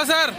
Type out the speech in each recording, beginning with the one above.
गया सर।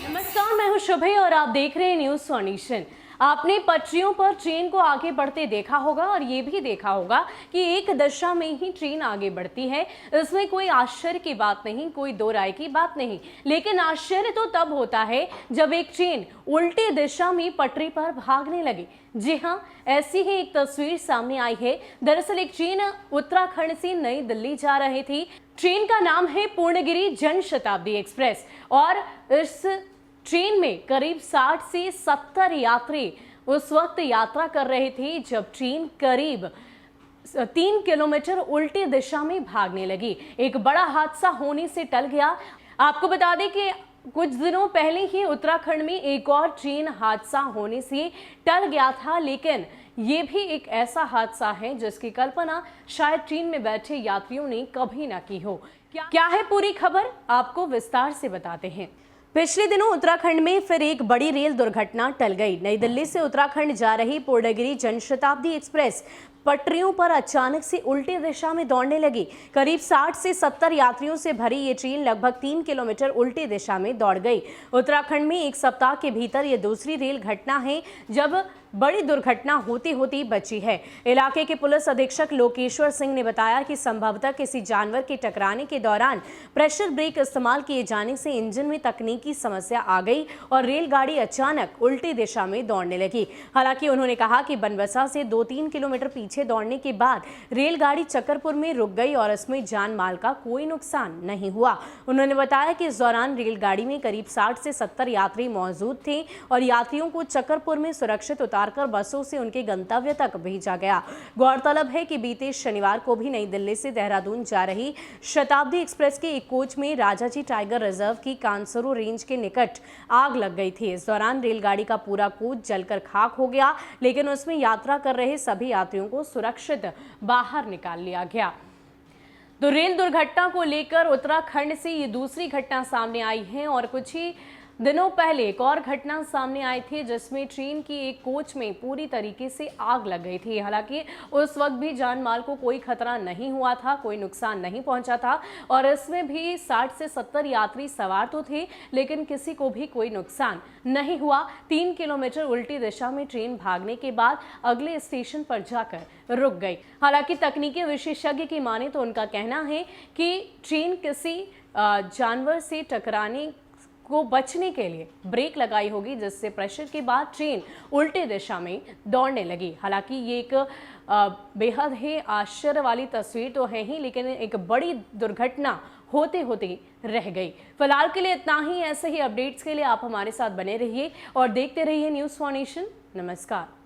नमस्कार, मैं हूं शुभे और आप देख रहे हैं न्यूज सोनेशन। आपने पटरियों पर ट्रेन को आगे बढ़ते देखा होगा और ये भी देखा होगा कि एक दिशा में ही ट्रेन आगे बढ़ती है। इसमें कोई आश्चर्य की बात नहीं, कोई दो राय की बात नहीं। लेकिन आश्चर्य तो तब होता है जब एक ट्रेन उल्टी दिशा में पटरी पर भागने लगे। जी हाँ, ऐसी ही एक तस्वीर सामने आई है। दरअसल एक ट्रेन उत्तराखंड से नई दिल्ली जा रही थी। ट्रेन का नाम है पूर्णगिरी जन शताब्दी एक्सप्रेस और इस ट्रेन में करीब 60 से 70 यात्री उस वक्त यात्रा कर रहे थे जब ट्रेन करीब 3 किलोमीटर उल्टी दिशा में भागने लगी। एक बड़ा हादसा होने से टल गया। आपको बता दें कि कुछ दिनों पहले ही उत्तराखंड में एक और ट्रेन हादसा होने से टल गया था, लेकिन ये भी एक ऐसा हादसा है जिसकी कल्पना शायद ट्रेन में बैठे यात्रियों ने कभी ना की हो। क्या है पूरी खबर, आपको विस्तार से बताते हैं। पिछले दिनों उत्तराखंड में फिर एक बड़ी रेल दुर्घटना टल गई। नई दिल्ली से उत्तराखंड जा रही पूर्णगिरी जनशताब्दी एक्सप्रेस पटरियों पर अचानक से उल्टी दिशा में दौड़ने लगी। करीब 60 से 70 यात्रियों से भरी ये ट्रेन लगभग 3 किलोमीटर उल्टी दिशा में दौड़ गई। उत्तराखंड में एक सप्ताह के भीतर ये दूसरी रेल घटना है जब बड़ी दुर्घटना होती होती बची है। इलाके के पुलिस अधीक्षक लोकेश्वर सिंह ने बताया कि संभवतः किसी जानवर के टकराने के दौरान प्रेशर ब्रेक इस्तेमाल किए जाने से इंजन में तकनीकी समस्या आ गई और रेलगाड़ी अचानक उल्टी दिशा में दौड़ने लगी। हालांकि उन्होंने कहा कि बनबसा से 2-3 किलोमीटर पीछे दौड़ने के बाद रेलगाड़ी चक्करपुर में रुक गई और इसमें जान माल का कोई नुकसान नहीं हुआ। उन्होंने बताया कि इस दौरान रेलगाड़ी में करीब 60 से 70 यात्री मौजूद थे और यात्रियों को चक्करपुर में सुरक्षित कर बसों से उनके गंतव्य तक भेजा गया। गौरतलब है कि बीते शनिवार को भी नई दिल्ली से देहरादून जा रही शताब्दी एक्सप्रेस के एक कोच में राजाजी टाइगर रिजर्व की कांसरू रेंज के निकट आग लग गई थी। इस दौरान रेलगाड़ी का पूरा कोच जलकर खाक हो गया, लेकिन उसमें यात्रा कर रहे सभी यात्रियों को सुरक्षित बाहर निकाल लिया गया। तो रेल दुर्घटना को लेकर उत्तराखंड से ये दूसरी घटना सामने आई है और कुछ ही दिनों पहले एक और घटना सामने आई थी जिसमें ट्रेन की एक कोच में पूरी तरीके से आग लग गई थी। हालांकि उस वक्त भी जान माल को कोई खतरा नहीं हुआ था, कोई नुकसान नहीं पहुंचा था और इसमें भी 60 से 70 यात्री सवार तो थे, लेकिन किसी को भी कोई नुकसान नहीं हुआ। 3 किलोमीटर उल्टी दिशा में ट्रेन भागने के बाद अगले स्टेशन पर जाकर रुक गई। हालांकि तकनीकी विशेषज्ञ की माने तो उनका कहना है कि ट्रेन किसी जानवर से टकराने को बचने के लिए ब्रेक लगाई होगी, जिससे प्रेशर के बाद ट्रेन उल्टे दिशा में दौड़ने लगी। हालांकि ये एक बेहद ही आश्चर्य वाली तस्वीर तो है ही, लेकिन एक बड़ी दुर्घटना होते होते रह गई। फिलहाल के लिए इतना ही। ऐसे ही अपडेट्स के लिए आप हमारे साथ बने रहिए और देखते रहिए न्यूज सोनेशन। नमस्कार।